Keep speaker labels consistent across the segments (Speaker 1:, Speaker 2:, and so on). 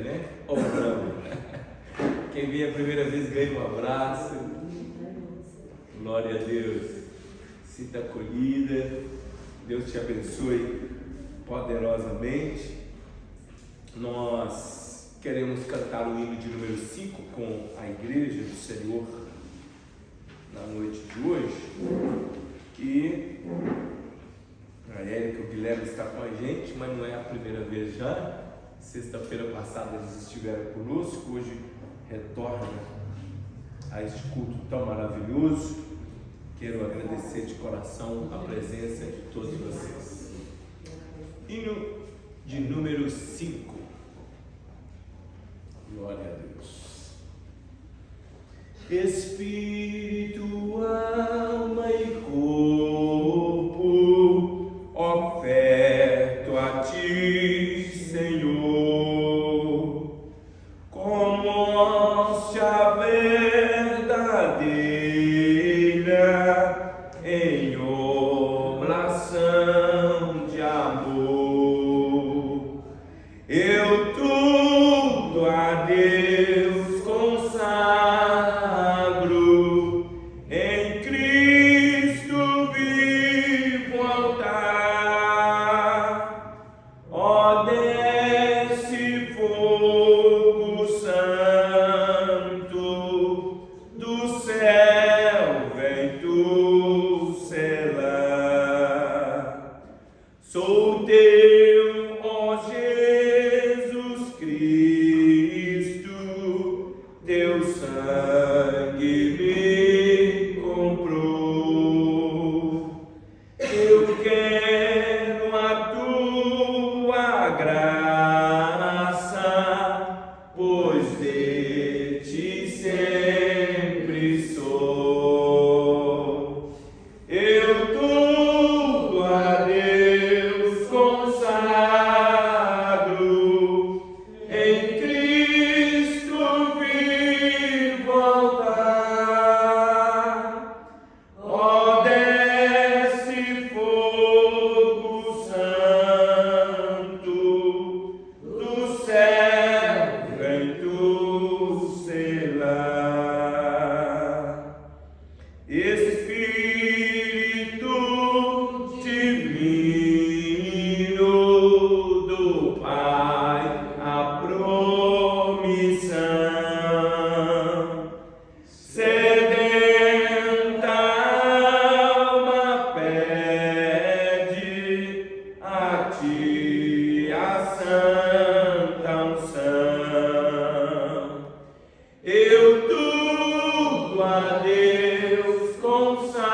Speaker 1: né? Ou não. Quem vem a primeira vez ganha um abraço. Glória a Deus. Sinta acolhida. Deus te abençoe poderosamente. Nós queremos cantar o hino de número 5 com a Igreja do Senhor na noite de hoje. E a Érica e o Guilherme estão com a gente, mas não é a primeira vez já. Sexta-feira passada eles estiveram conosco, hoje retorna a este culto tão maravilhoso. Quero agradecer de coração a presença de todos vocês. Hino de número 5. Glória a Deus. Espírito, alma e corpo, oferto a ti, Senhor, como hóstia verdadeira, em oblação de amor. Eu tudo a Deus consagro, em Cristo vivo altar. Ó, desce fogo santo, do céu vem tu selar. Sou teu, ó Jesus Cristo, teu sangue me comprou. Eu quero a tua graça, pois de ti sempre sou. Eu tudo a Deus consagro, em Cristo vivo altar. Ó, desce fogo santo, do céu vem tu selar. Espírito divino do Pai, a promissão, sedenta alma pede a ti a santa unção. Eu tudo a Deus consagro,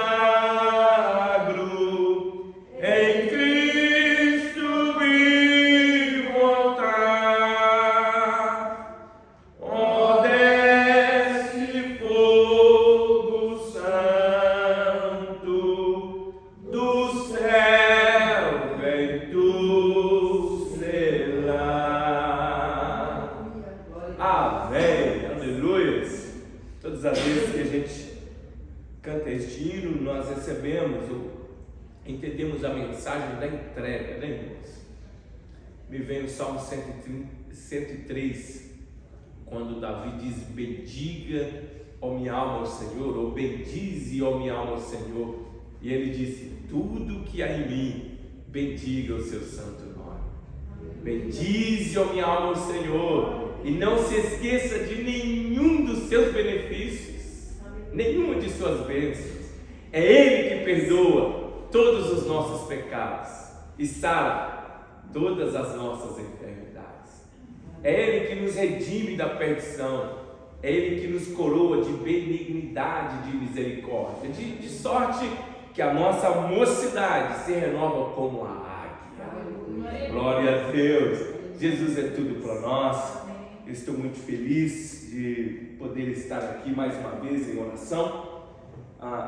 Speaker 1: em Cristo vivo altar. Ó, desce fogo santo, do céu vem tu selar. Amém, aleluia. Todas as vezes que a gente canta este hino, nós recebemos ou entendemos a mensagem da entrega, né, irmãos? Me vem o Salmo 103, quando Davi diz: bendiga, ó minha alma, ao Senhor, ou bendize, ó minha alma, ao Senhor. E ele disse: tudo que há em mim, bendiga o seu santo nome. Bendize, ó minha alma, ao Senhor, e não se esqueça de nenhum dos seus benefícios, nenhuma de suas bênçãos. É Ele que perdoa todos os nossos pecados e sara todas as nossas enfermidades. É Ele que nos redime da perdição. É Ele que nos coroa de benignidade, de misericórdia, de sorte que a nossa mocidade se renova como a águia. Glória a Deus. Jesus é tudo para nós. Eu estou muito feliz de poder estar aqui mais uma vez em oração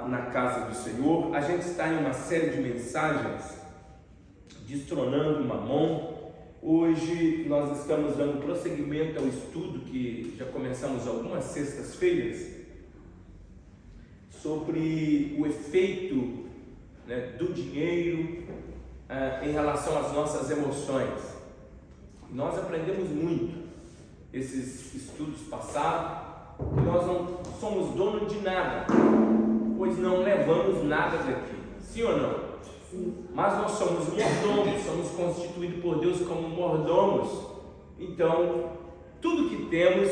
Speaker 1: na casa do Senhor. A gente está em uma série de mensagens destronando Mamon. Hoje nós estamos dando prosseguimento ao estudo que já começamos algumas sextas-feiras sobre o efeito, né, do dinheiro em relação às nossas emoções. Nós aprendemos muito esses estudos passados, que nós não somos donos de nada, pois não levamos nada daqui. Sim ou não? Sim. Mas nós somos mordomos, somos constituídos por Deus como mordomos. Então, tudo que temos,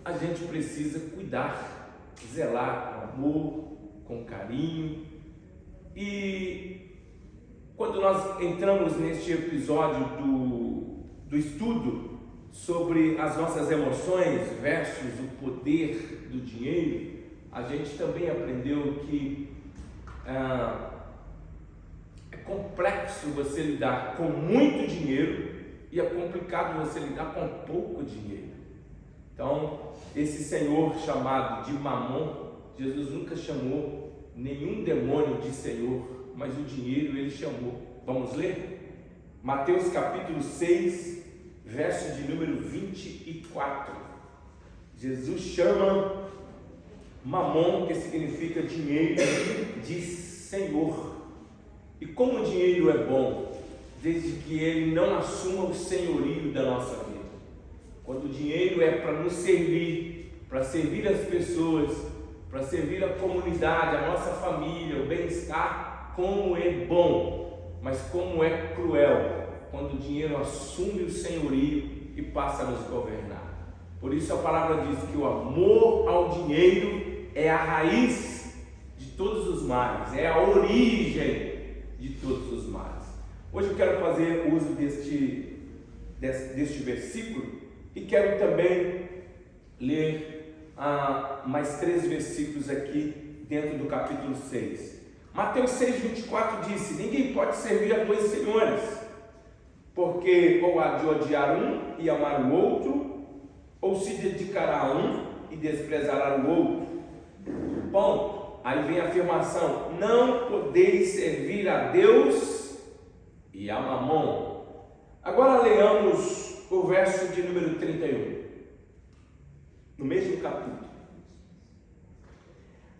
Speaker 1: a gente precisa cuidar, zelar com amor, com carinho. E quando nós entramos neste episódio do estudo sobre as nossas emoções versus o poder do dinheiro, a gente também aprendeu que é complexo você lidar com muito dinheiro e é complicado você lidar com pouco dinheiro. Então, esse senhor chamado de Mamon, Jesus nunca chamou nenhum demônio de senhor, mas o dinheiro ele chamou. Vamos ler? Mateus capítulo 6, verso de número 24. Jesus chama Mamon, que significa dinheiro, de senhor. E como o dinheiro é bom, desde que ele não assuma o senhorio da nossa vida. Quando o dinheiro é para nos servir, para servir as pessoas, para servir a comunidade, a nossa família, o bem-estar, como é bom, mas como é cruel quando o dinheiro assume o senhorio e passa a nos governar. Por isso a palavra diz que o amor ao dinheiro é a raiz de todos os males, é a origem de todos os males. Hoje eu quero fazer uso deste versículo e quero também ler mais 3 versículos aqui dentro do capítulo 6. Mateus 6, 24 disse: ninguém pode servir a 2 senhores, porque ou há de odiar um e amar o outro, ou se dedicará a um e desprezará o outro. Ponto. Aí vem a afirmação: não podeis servir a Deus e a Mamon. Agora leamos o verso de número 31, no mesmo capítulo.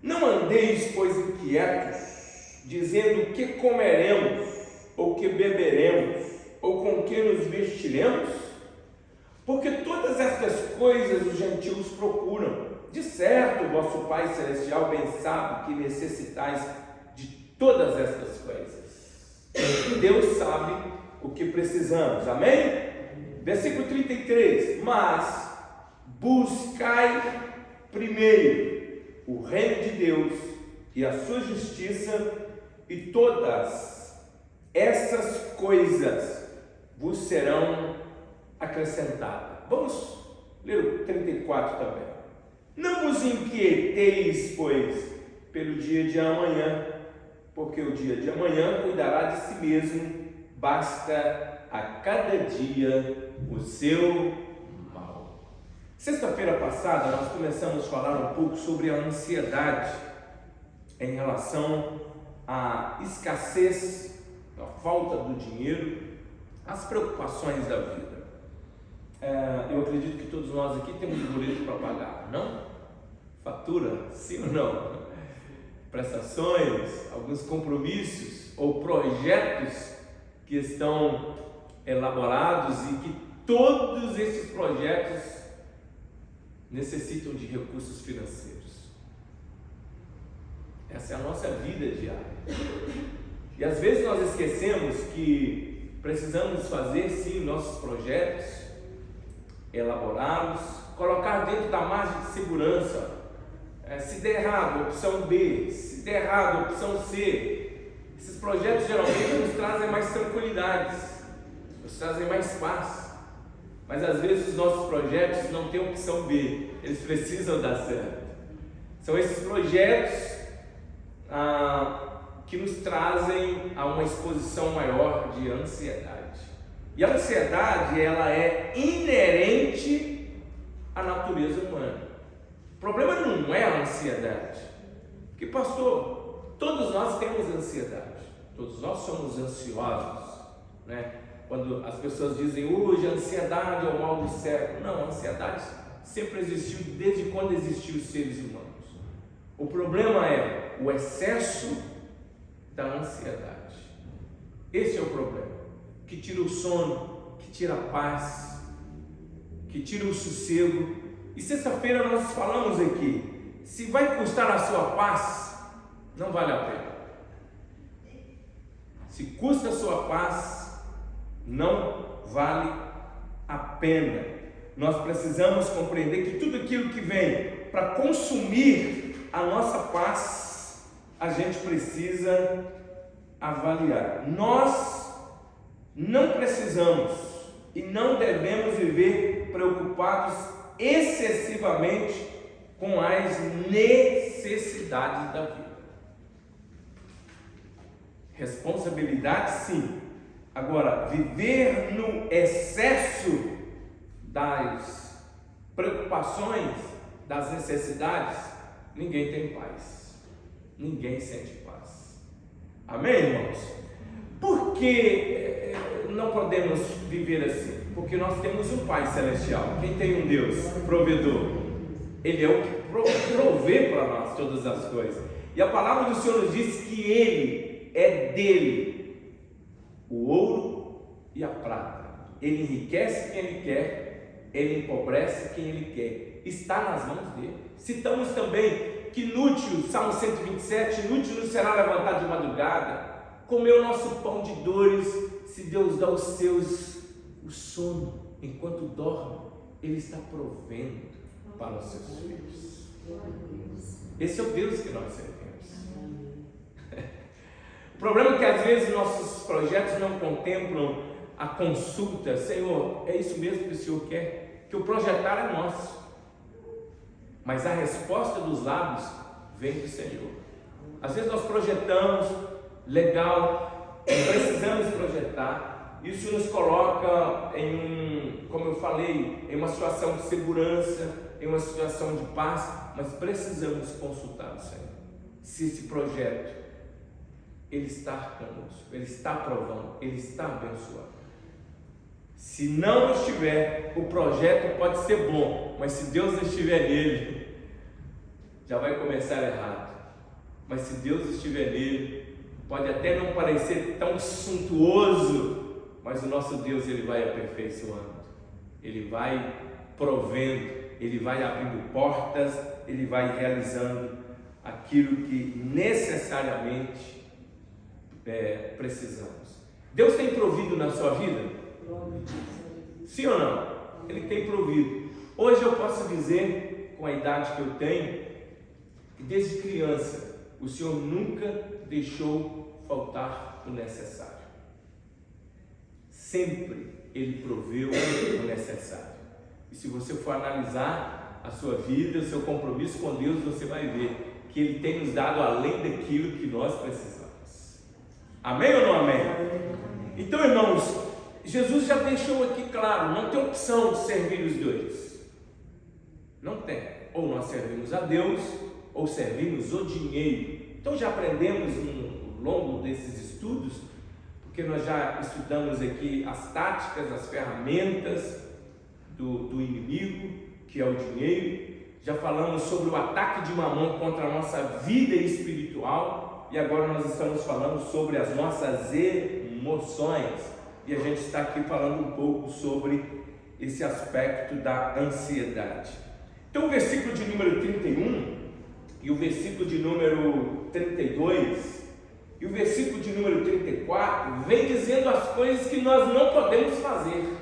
Speaker 1: Não andeis, pois, inquietos, dizendo que comeremos, ou que beberemos, ou com que nos vestiremos, porque todas estas coisas os gentios procuram. De certo, o vosso Pai Celestial bem sabe que necessitais de todas estas coisas. Deus sabe o que precisamos, amém? Versículo 33, mas buscai primeiro o reino de Deus e a sua justiça, e todas essas coisas vos serão acrescentadas. Vamos ler o 34 também. Não vos inquieteis, pois, pelo dia de amanhã, porque o dia de amanhã cuidará de si mesmo, basta a cada dia o seu mal. Sexta-feira passada nós começamos a falar um pouco sobre a ansiedade em relação à escassez, à falta do dinheiro, às preocupações da vida. Eu acredito que todos nós aqui temos um boleto para pagar, não? Fatura, sim ou não? Prestações, alguns compromissos ou projetos que estão elaborados e que todos esses projetos necessitam de recursos financeiros. Essa é a nossa vida diária. E às vezes nós esquecemos que precisamos fazer sim nossos projetos, elaborá-los, colocar dentro da margem de segurança. Se der errado, opção B, se der errado, opção C. Esses projetos geralmente nos trazem mais tranquilidade, nos trazem mais paz. Mas às vezes os nossos projetos não têm opção B, eles precisam dar certo. São esses projetos que nos trazem a uma exposição maior de ansiedade. E a ansiedade, ela é inerente à natureza humana. O problema não é a ansiedade, porque, pastor, todos nós temos ansiedade, todos nós somos ansiosos, né? Quando as pessoas dizem hoje a ansiedade é o mal do século, não, a ansiedade sempre existiu desde quando existiam os seres humanos. O problema é o excesso da ansiedade. Esse é o problema, que tira o sono, que tira a paz, que que tira o sossego. E sexta-feira nós falamos aqui, se vai custar a sua paz, não vale a pena. Se custa a sua paz, não vale a pena. Nós precisamos compreender que tudo aquilo que vem para consumir a nossa paz, a gente precisa avaliar. Nós não precisamos e não devemos viver preocupados excessivamente com as necessidades da vida. Responsabilidade, sim. Agora, viver no excesso das preocupações, das necessidades, ninguém tem paz. Ninguém sente paz. Amém, irmãos? Por que não podemos viver assim? Porque nós temos um Pai Celestial. Quem tem um Deus provedor? Ele é o que provê para nós todas as coisas. E a palavra do Senhor nos diz que Ele é dele o ouro e a prata. Ele enriquece quem Ele quer, Ele empobrece quem Ele quer. Está nas mãos dele. Citamos também que inútil, Salmo 127, inútil nos será levantar de madrugada, comer o nosso pão de dores, se Deus dá os seus o sono, enquanto dorme, Ele está provendo para os seus filhos. Esse é o Deus que nós servimos. O problema é que às vezes nossos projetos não contemplam a consulta. Senhor, é isso mesmo que o Senhor quer? Que o projetar é nosso, mas a resposta dos lábios vem do Senhor. Às vezes nós projetamos, legal, precisamos projetar, isso nos coloca como eu falei, em uma situação de segurança, em uma situação de paz, mas precisamos consultar o Senhor, se esse projeto, Ele está conosco, Ele está aprovando, Ele está abençoando. Se não estiver, o projeto pode ser bom, mas se Deus não estiver nele, já vai começar errado. Mas se Deus estiver nele, pode até não parecer tão suntuoso, mas o nosso Deus, Ele vai aperfeiçoando, Ele vai provendo, Ele vai abrindo portas, Ele vai realizando aquilo que necessariamente precisamos. Deus tem provido na sua vida? Sim ou não? Ele tem provido. Hoje eu posso dizer, com a idade que eu tenho, que desde criança o Senhor nunca deixou faltar o necessário. Sempre Ele proveu o necessário. E se você for analisar a sua vida, o seu compromisso com Deus, você vai ver que Ele tem nos dado além daquilo que nós precisamos. Amém ou não amém? Então, irmãos, Jesus já deixou aqui claro, não tem opção de servir os dois. Não tem. Ou nós servimos a Deus, ou servimos o dinheiro. Então já aprendemos ao longo desses estudos, porque nós já estudamos aqui as táticas, as ferramentas do inimigo, que é o dinheiro. Já falamos sobre o ataque de Mamon contra a nossa vida espiritual. E agora nós estamos falando sobre as nossas emoções. E a gente está aqui falando um pouco sobre esse aspecto da ansiedade. Então o versículo de número 31 e o versículo de número 32 e o versículo de número 34 vem dizendo as coisas que nós não podemos fazer.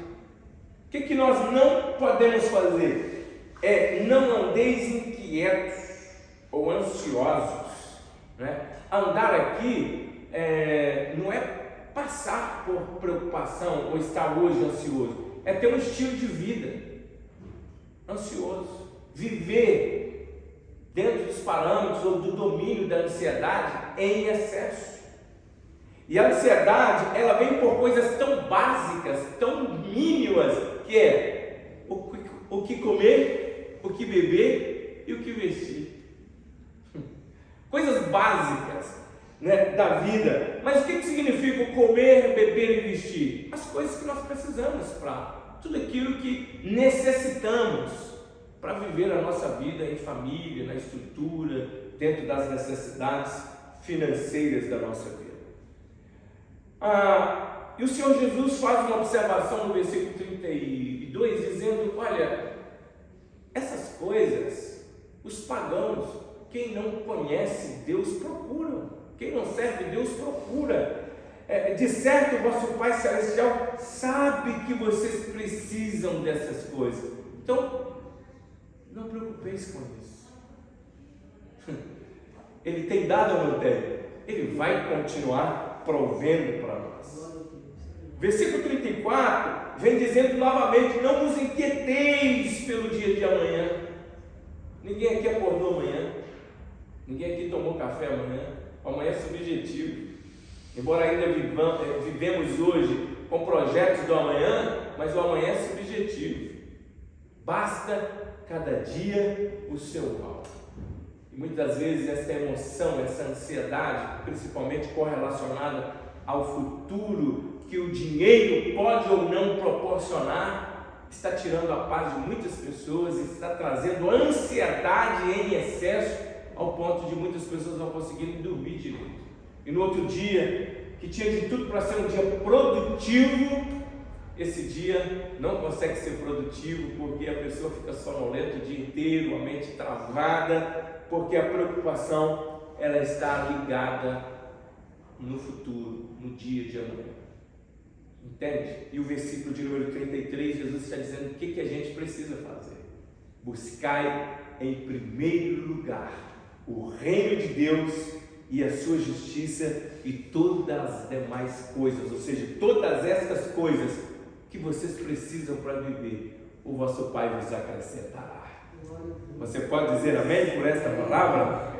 Speaker 1: O que nós não podemos fazer? Não andeis inquietos ou ansiosos, né? Andar aqui não é passar por preocupação ou estar hoje ansioso, é ter um estilo de vida ansioso, viver dentro dos parâmetros ou do domínio da ansiedade em excesso. E a ansiedade, ela vem por coisas tão básicas, tão mínimas, que é o que comer, o que beber e o que vestir. Coisas básicas, né, da vida. Mas o que significa comer, beber e vestir? As coisas que nós precisamos para tudo aquilo que necessitamos para viver a nossa vida em família, na estrutura, dentro das necessidades financeiras da nossa vida. E o Senhor Jesus faz uma observação no versículo 32 22, dizendo: olha, essas coisas, os pagãos, quem não conhece Deus procura, quem não serve Deus procura. De certo, o vosso Pai Celestial sabe que vocês precisam dessas coisas. Então, não preocupeis com isso. Ele tem dado ou não tem? Ele vai continuar provendo para nós. Versículo 34 vem dizendo novamente: não vos inquieteis pelo dia de amanhã. Ninguém aqui acordou amanhã, ninguém aqui tomou café amanhã. O amanhã é subjetivo. Embora ainda vivemos hoje com projetos do amanhã, mas o amanhã é subjetivo. Basta cada dia o seu mal. E muitas vezes essa emoção, essa ansiedade, principalmente correlacionada ao futuro que o dinheiro pode ou não proporcionar, está tirando a paz de muitas pessoas e está trazendo ansiedade em excesso, ao ponto de muitas pessoas não conseguirem dormir direito. E no outro dia, que tinha de tudo para ser um dia produtivo, esse dia não consegue ser produtivo porque a pessoa fica sonolenta o dia inteiro, a mente travada, porque a preocupação ela está ligada no futuro, no dia de amanhã. Entende? E o versículo de número 33, Jesus está dizendo o que a gente precisa fazer: buscai em primeiro lugar o reino de Deus e a sua justiça, e todas as demais coisas, ou seja, todas estas coisas que vocês precisam para viver, o vosso Pai vos acrescentará. Você pode dizer amém por esta palavra?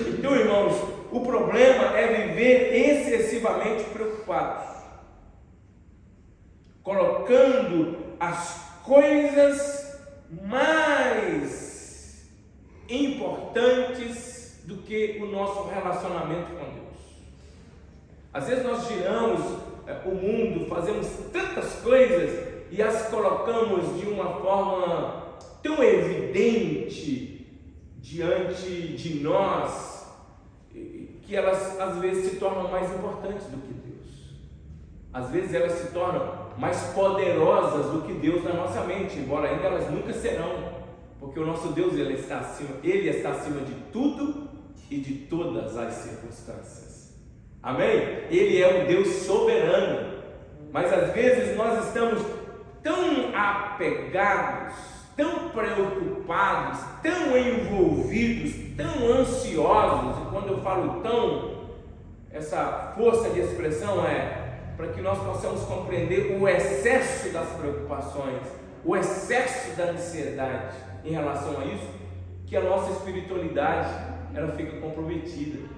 Speaker 1: Então, irmãos, o problema é viver excessivamente preocupados, colocando as coisas mais importantes do que o nosso relacionamento com Deus. Às vezes nós giramos o mundo, fazemos tantas coisas e as colocamos de uma forma tão evidente diante de nós, que elas às vezes se tornam mais importantes do que Deus. Às vezes elas se tornam mais poderosas do que Deus na nossa mente, embora ainda elas nunca serão, porque o nosso Deus ele está acima de tudo e de todas as circunstâncias. Amém? Ele é um Deus soberano, mas às vezes nós estamos tão apegados, tão preocupados, tão envolvidos, tão ansiosos, e quando eu falo tão, essa força de expressão é para que nós possamos compreender o excesso das preocupações, o excesso da ansiedade em relação a isso, que a nossa espiritualidade ela fica comprometida.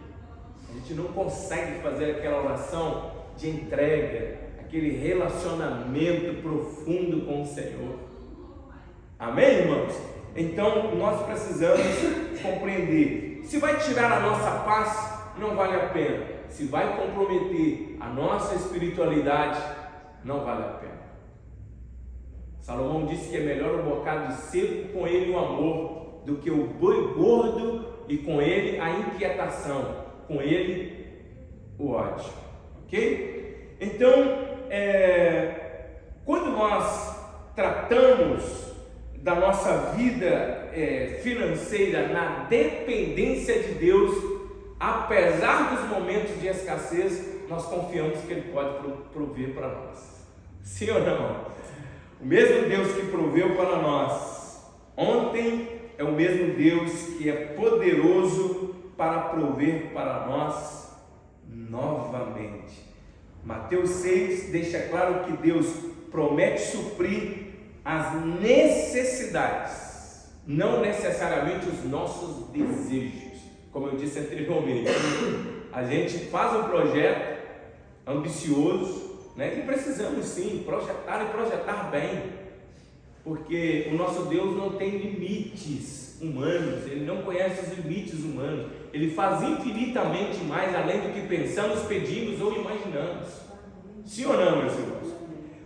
Speaker 1: A gente não consegue fazer aquela oração de entrega, aquele relacionamento profundo com o Senhor. Amém, irmãos? Então nós precisamos compreender: se vai tirar a nossa paz, não vale a pena. Se vai comprometer a nossa espiritualidade, não vale a pena. Salomão disse que é melhor o bocado de seco, com ele o amor, do que o boi gordo e com ele a inquietação, com ele o ódio. Ok? Então, quando nós tratamos da nossa vida financeira na dependência de Deus, apesar dos momentos de escassez, nós confiamos que Ele pode prover para nós. Sim ou não? O mesmo Deus que proveu para nós ontem é o mesmo Deus que é poderoso para prover para nós novamente. Mateus 6 deixa claro que Deus promete suprir as necessidades, não necessariamente os nossos desejos. Como eu disse anteriormente, a gente faz um projeto ambicioso, né? E precisamos sim projetar e projetar bem, porque o nosso Deus não tem limites humanos, Ele não conhece os limites humanos, Ele faz infinitamente mais além do que pensamos, pedimos ou imaginamos. Sim ou não, meus irmãos?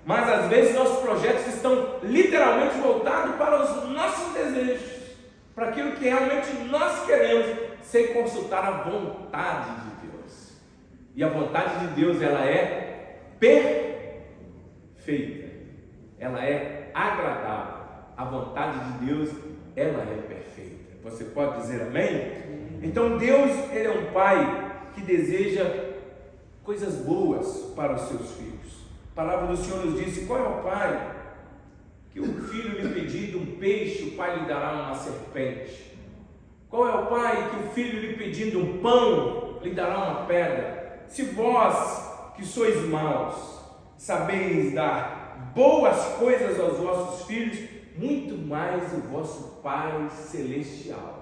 Speaker 1: Mas às vezes nossos projetos estão literalmente voltados para os nossos desejos, para aquilo que realmente nós queremos, sem consultar a vontade de Deus. E a vontade de Deus, ela é perfeita, ela é agradável. A vontade de Deus, ela é perfeita. Você pode dizer amém? Então Deus, Ele é um Pai que deseja coisas boas para os seus filhos. A palavra do Senhor nos disse: qual é o pai que o filho lhe pedindo um peixe, o pai lhe dará uma serpente? Qual é o pai que o filho lhe pedindo um pão, lhe dará uma pedra? Se vós, que sois maus, sabeis dar boas coisas aos vossos filhos, muito mais o vosso Pai Celestial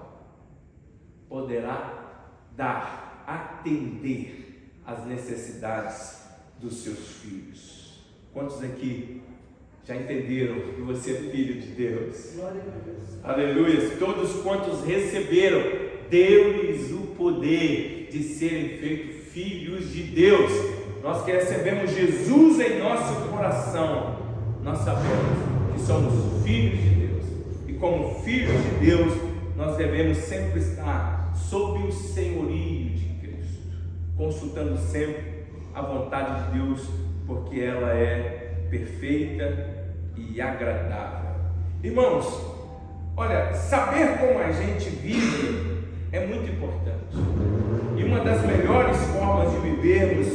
Speaker 1: poderá dar, atender às necessidades dos seus filhos. Quantos aqui já entenderam que você é filho de Deus? Glória a Deus. Aleluia! Todos quantos receberam, deu-lhes o poder de serem feitos filhos de Deus. Nós que recebemos Jesus em nosso coração, nós sabemos que somos filhos de Deus, e como filhos de Deus, nós devemos sempre estar sob o senhorio de Cristo, consultando sempre a vontade de Deus, porque ela é perfeita e agradável. Irmãos, olha, saber como a gente vive é muito importante, e uma das melhores formas de vivermos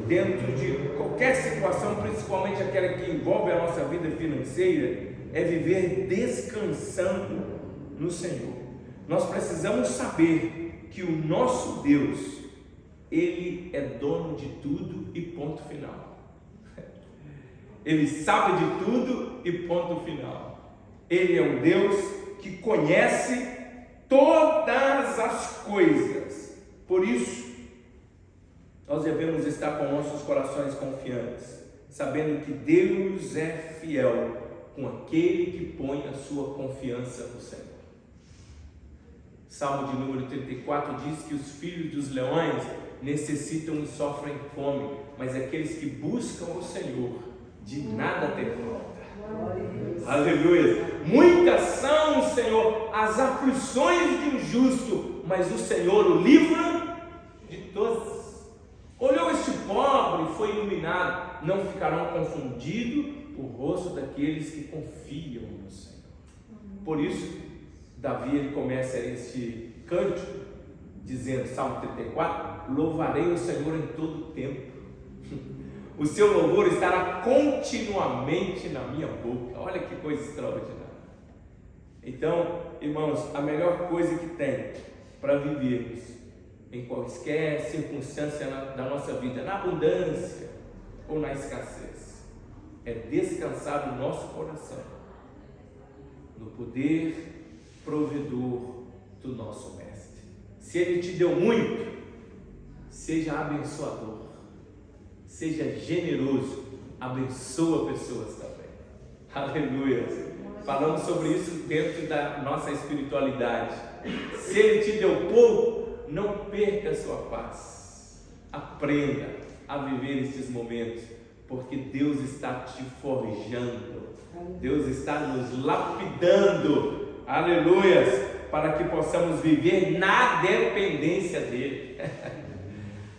Speaker 1: dentro de qualquer situação, principalmente aquela que envolve a nossa vida financeira, é viver descansando no Senhor. Nós precisamos saber que o nosso Deus, Ele é dono de tudo e ponto final. Ele sabe de tudo e ponto final. Ele é um Deus que conhece todas as coisas. Por isso, nós devemos estar com nossos corações confiantes, sabendo que Deus é fiel com aquele que põe a sua confiança no Senhor. Salmo de número 34 diz que os filhos dos leões necessitam e sofrem fome, mas aqueles que buscam o Senhor, de nada tem falta. Aleluia! Muitas são, Senhor, as aflições de um justo, mas o Senhor o livra de todas. Olhou este pobre e foi iluminado, não ficarão confundidos o rosto daqueles que confiam no Senhor. Por isso, Davi ele começa este cântico dizendo, Salmo 34, louvarei o Senhor em todo o tempo, o seu louvor estará continuamente na minha boca. Olha que coisa extraordinária. Então, irmãos, a melhor coisa que tem para vivermos em qualquer circunstância da nossa vida, na abundância ou na escassez, é descansar do nosso coração no poder provedor do nosso Mestre. Se Ele te deu muito, seja abençoador, seja generoso, abençoa pessoas também. Aleluia! Falamos sobre isso dentro da nossa espiritualidade. Se Ele te deu pouco, não perca a sua paz. Aprenda a viver esses momentos, porque Deus está te forjando, Deus está nos lapidando, aleluias, para que possamos viver na dependência dEle.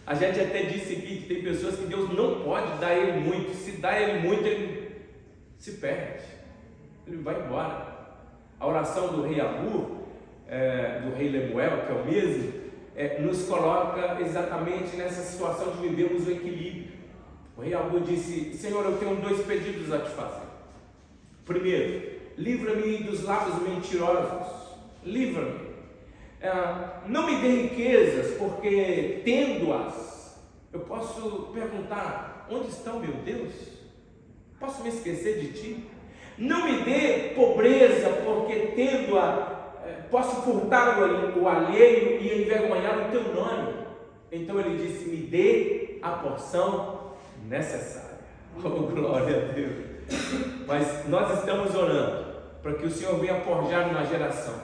Speaker 1: A gente até disse aqui que tem pessoas que Deus não pode dar Ele muito, se dá Ele muito, Ele se perde, Ele vai embora. A oração do rei Agur, do rei Lemuel, que é o mesmo, nos coloca exatamente nessa situação de vivermos o equilíbrio. O rei Agur disse, Senhor, eu tenho 2 pedidos a te fazer. Primeiro, livra-me dos lábios mentirosos, livra-me. Não me dê riquezas, porque tendo-as, eu posso perguntar, onde está o meu Deus? Posso me esquecer de ti? Não me dê pobreza, porque tendo-a, posso furtar o alheio e envergonhar o teu nome. Então ele disse, me dê a porção necessária. Oh, glória a Deus! Mas nós estamos orando para que o Senhor venha forjar uma geração,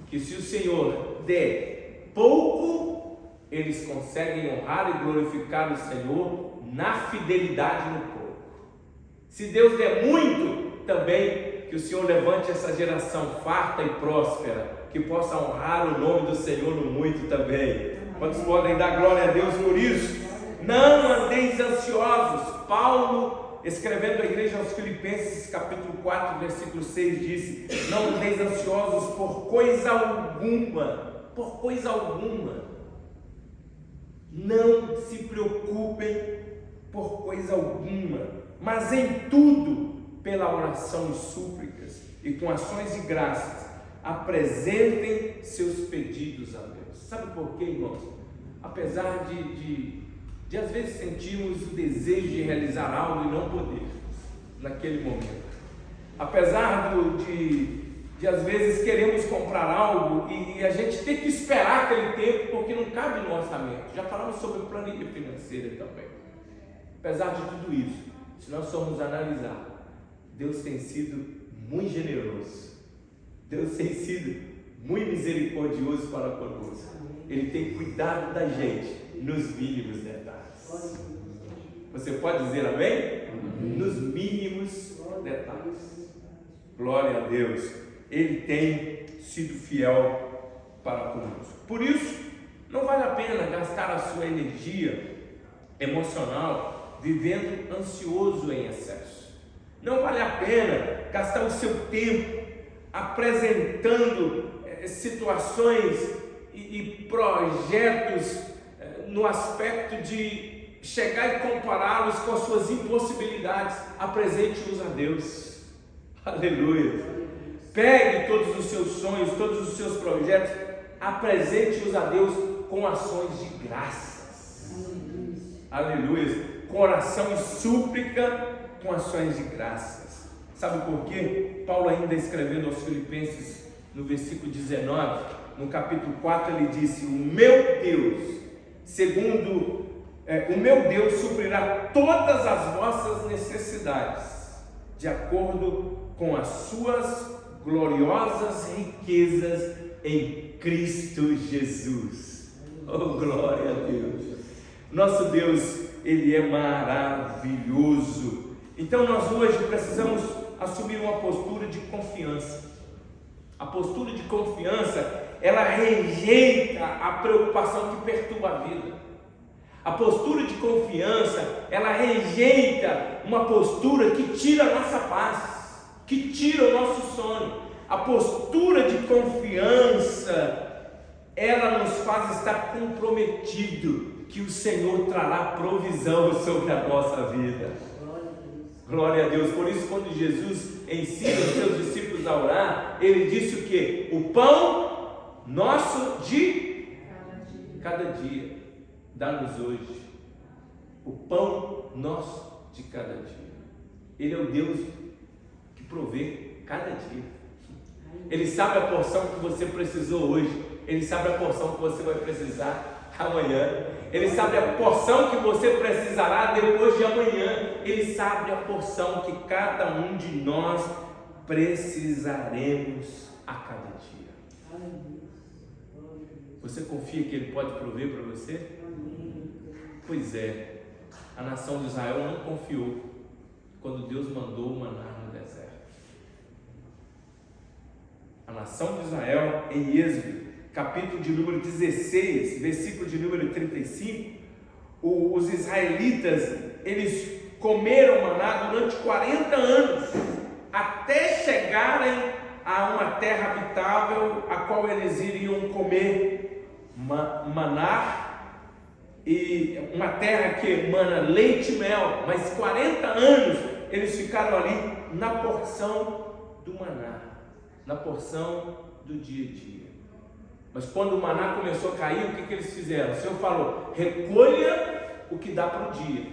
Speaker 1: que se o Senhor der pouco, eles conseguem honrar e glorificar o Senhor na fidelidade no pouco. Se Deus der muito, também que o Senhor levante essa geração farta e próspera, que possa honrar o nome do Senhor no muito também. Quantos podem dar glória a Deus por isso? Não andeis ansiosos. Paulo, escrevendo à igreja aos Filipenses, capítulo 4, versículo 6, disse: não andeis ansiosos por coisa alguma, não se preocupem por coisa alguma, mas em tudo, pela oração e súplicas, e com ações de graças, apresentem seus pedidos a Deus. Sabe por quê, irmãos? Apesar de às vezes sentirmos o desejo de realizar algo e não poder naquele momento, apesar de às vezes queremos comprar algo e a gente tem que esperar aquele tempo porque não cabe no orçamento. Já falamos sobre planilha financeira também. Apesar de tudo isso, se nós formos analisar, Deus tem sido muito generoso, Deus tem sido muito misericordioso para conosco. Ele tem cuidado da gente nos mínimos detalhes. Você pode dizer amém? Nos mínimos detalhes. Glória a Deus. Ele tem sido fiel para conosco. Por isso, não vale a pena gastar a sua energia emocional vivendo ansioso em excesso. Não vale a pena gastar o seu tempo apresentando situações e projetos no aspecto de chegar e compará-los com as suas impossibilidades. Apresente-os a Deus. Aleluia. Pegue todos os seus sonhos, todos os seus projetos, apresente-os a Deus com ações de graças. Aleluia. Com oração e súplica, com ações de graças. Sabe por quê? Paulo, ainda escrevendo aos Filipenses, no versículo 19, no capítulo 4, ele disse: o meu Deus suprirá todas as vossas necessidades, de acordo com as suas gloriosas riquezas em Cristo Jesus. Oh, glória a Deus! Nosso Deus, Ele é maravilhoso. Então nós hoje precisamos assumir uma postura de confiança. A postura de confiança, ela rejeita a preocupação que perturba a vida. A postura de confiança, ela rejeita uma postura que tira a nossa paz, que tira o nosso sono. A postura de confiança, ela nos faz estar comprometido que o Senhor trará provisão sobre a nossa vida. Glória a Deus. Por isso, quando Jesus ensina os seus discípulos a orar, ele disse o quê? O pão nosso de cada dia, dá-nos hoje. O pão nosso de cada dia. Ele é o Deus que provê cada dia. Ele sabe a porção que você precisou hoje. Ele sabe a porção que você vai precisar amanhã. Ele sabe a porção que você precisará depois de amanhã. Ele sabe a porção que cada um de nós precisaremos a cada dia. Você confia que Ele pode prover para você? Pois é, a nação de Israel não confiou quando Deus mandou o maná no deserto. A nação de Israel, em Êxodo, capítulo de número 16, versículo de número 35, os israelitas, eles comeram maná durante 40 anos, até chegarem a uma terra habitável, a qual eles iriam comer maná, e uma terra que emana leite e mel. Mas 40 anos eles ficaram ali na porção do maná, na porção do dia a dia. Mas quando o maná começou a cair, o que eles fizeram? O Senhor falou: recolha o que dá para o dia.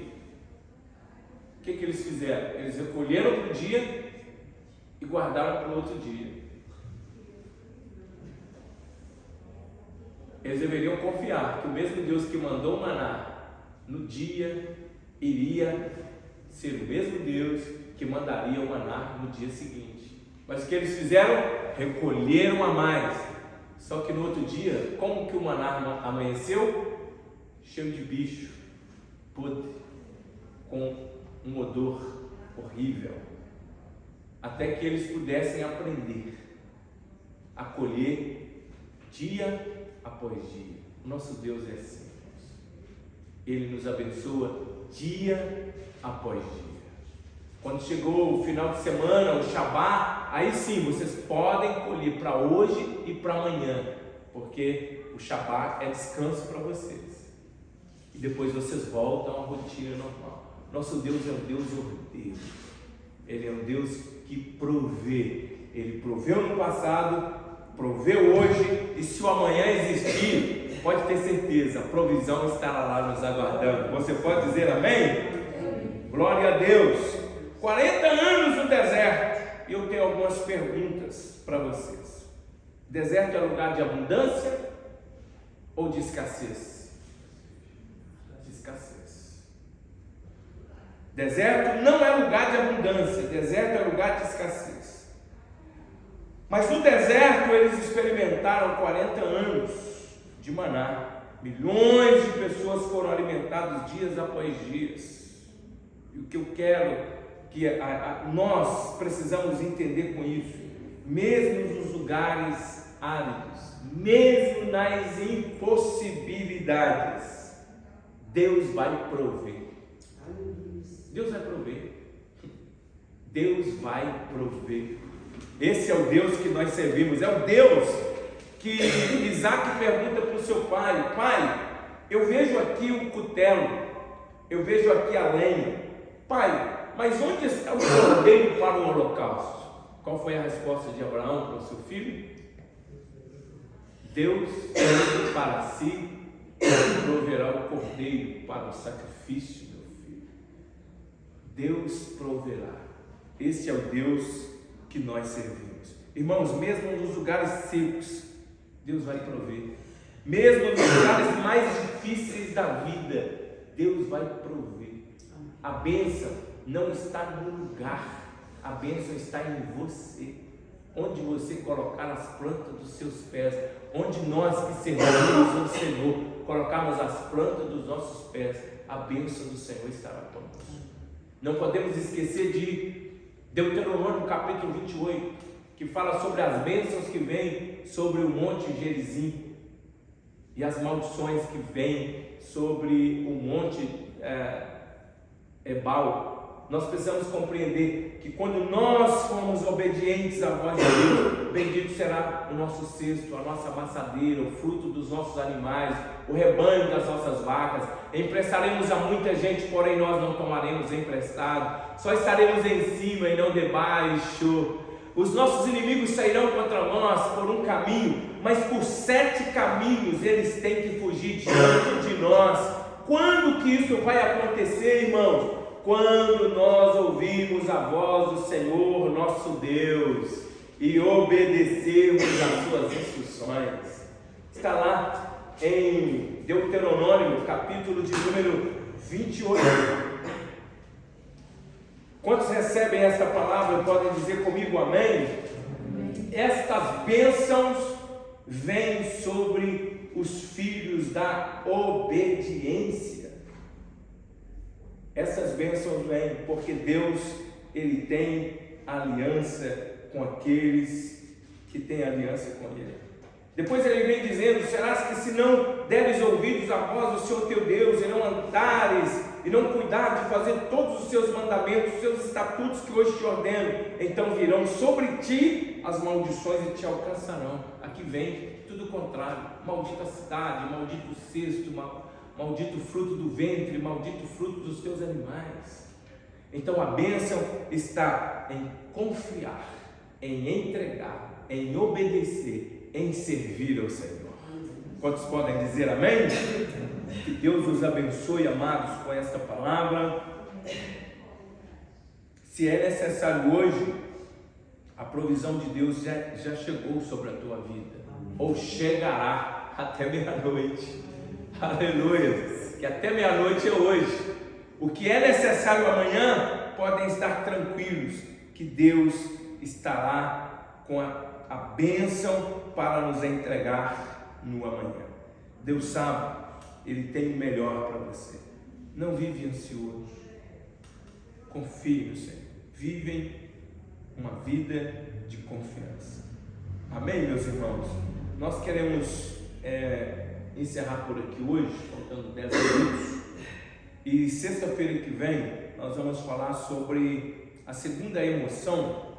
Speaker 1: O que eles fizeram? Eles recolheram para o dia e guardaram para o outro dia. Eles deveriam confiar que o mesmo Deus que mandou o maná no dia, iria ser o mesmo Deus que mandaria o maná no dia seguinte. Mas o que eles fizeram? Recolheram a mais. Só que no outro dia, como que o maná amanheceu? Cheio de bicho, podre, com um odor horrível. Até que eles pudessem aprender a colher dia após dia. Nosso Deus é assim. Ele nos abençoa dia após dia. Quando chegou o final de semana, o Shabá, aí sim vocês podem colher para hoje e para amanhã, porque o Shabá é descanso para vocês. E depois vocês voltam à rotina normal. Nosso Deus é um Deus ordeiro. Ele é um Deus que provê. Ele proveu no passado, proveu hoje, e se o amanhã existir, pode ter certeza, a provisão estará lá nos aguardando. Você pode dizer amém? Glória a Deus. 40 anos no deserto, e eu tenho algumas perguntas para vocês. Deserto é lugar de abundância ou de escassez? De escassez. Deserto não é lugar de abundância, deserto é lugar de escassez. Mas no deserto eles experimentaram 40 anos de maná. Milhões de pessoas foram alimentadas dias após dias. E o que eu quero que nós precisamos entender com isso, mesmo nos lugares áridos, mesmo nas impossibilidades, Deus vai prover. Deus vai prover. Deus vai prover. Esse é o Deus que nós servimos. É o Deus que Isaac pergunta para o seu pai: pai, eu vejo aqui o cutelo, eu vejo aqui a lenha, pai, mas onde está o cordeiro para o holocausto? Qual foi a resposta de Abraão para o seu filho? Deus para si proverá o cordeiro para o sacrifício, meu filho. Deus proverá. Esse é o Deus que nós servimos. Irmãos, mesmo nos lugares secos, Deus vai prover. Mesmo nos lugares mais difíceis da vida, Deus vai prover. A bênção não está no lugar, a bênção está em você. Onde você colocar as plantas dos seus pés, onde nós que servimos o Senhor colocarmos as plantas dos nossos pés, a bênção do Senhor estará conosco. Não podemos esquecer de Deuteronômio capítulo 28, que fala sobre as bênçãos que vêm sobre o monte Gerizim e as maldições que vêm sobre o monte Ebal. Nós precisamos compreender que quando nós formos obedientes à voz de Deus, bendito será o nosso cesto, a nossa amassadeira, o fruto dos nossos animais, o rebanho das nossas vacas. Emprestaremos a muita gente, porém nós não tomaremos emprestado. Só estaremos em cima e não debaixo. Os nossos inimigos sairão contra nós por um caminho, mas por 7 caminhos eles têm que fugir diante de nós. Quando que isso vai acontecer, irmãos? Quando nós ouvimos a voz do Senhor nosso Deus e obedecermos às suas instruções. Está lá em Deuteronômio, capítulo de número 28. Quantos recebem esta palavra podem dizer comigo amém? Estas bênçãos vêm sobre os filhos da obediência. Essas bênçãos vêm porque Deus, Ele tem aliança com aqueles que têm aliança com Ele. Depois Ele vem dizendo: serás que se não deres ouvidos à voz do Senhor teu Deus, e não andares, e não cuidar de fazer todos os seus mandamentos, os seus estatutos que hoje te ordeno, então virão sobre ti as maldições e te alcançarão. Aqui vem tudo o contrário: maldita cidade, maldito cesto, maldito fruto do ventre, maldito fruto dos teus animais. Então a bênção está em confiar, em entregar, em obedecer, em servir ao Senhor. Quantos podem dizer amém? Que Deus os abençoe, amados, com esta palavra. Se é necessário hoje, a provisão de Deus já chegou sobre a tua vida, ou chegará até meia-noite. Aleluia, que até meia-noite é hoje. O que é necessário amanhã, podem estar tranquilos, que Deus estará com a bênção para nos entregar no amanhã. Deus sabe, Ele tem o melhor para você. Não vive ansioso, confie no Senhor. Vivem uma vida de confiança. Amém, meus irmãos? Nós queremos encerrar por aqui hoje, faltando 10 minutos, e sexta-feira que vem nós vamos falar sobre A segunda emoção,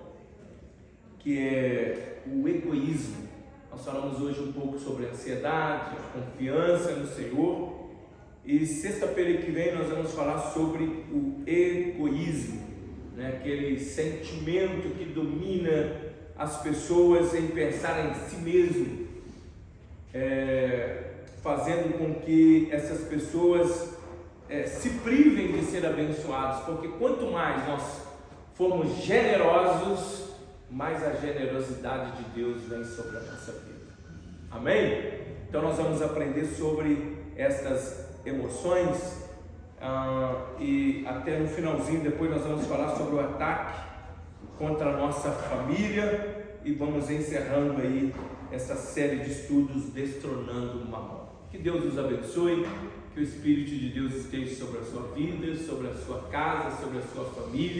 Speaker 1: que é o egoísmo. Nós falamos hoje um pouco sobre a ansiedade, a confiança no Senhor, e sexta-feira que vem nós vamos falar sobre o egoísmo, né? Aquele sentimento que domina as pessoas em pensar em si mesmo, fazendo com que essas pessoas se privem de ser abençoados, porque quanto mais nós formos generosos, mais a generosidade de Deus vem sobre a nossa vida. Amém? Então nós vamos aprender sobre estas emoções, e até no finalzinho depois nós vamos falar sobre o ataque contra a nossa família, e vamos encerrando aí essa série de estudos Destronando o Mal. Que Deus nos abençoe, que o Espírito de Deus esteja sobre a sua vida, sobre a sua casa, sobre a sua família.